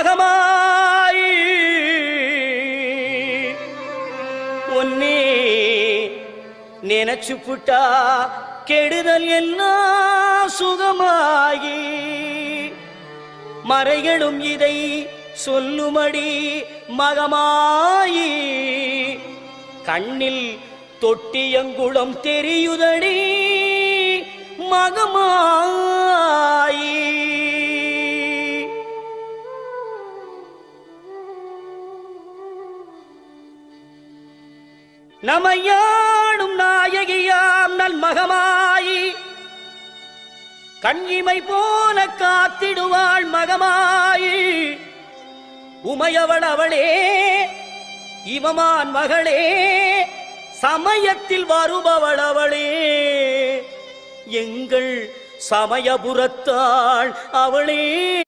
மகமாய் ஒன்னே நினைச்சு புட்டா கெடுதல் எல்லாம் சுகமாகி மறைகளும் இதை சொல்லுமடி மகமாயி கண்ணில் தொட்டியங்குளம் தெரியுதடி மகமாயி நமையாடும் நாயகியாம் நல் மகமாயி கண்ணிமை போல காத்திடுவாள் மகமாயி உமையவள் அவளே இவமான் மகளே சமயத்தில் வருபவள் அவளே எங்கள் சமயபுரத்தாள் அவளே.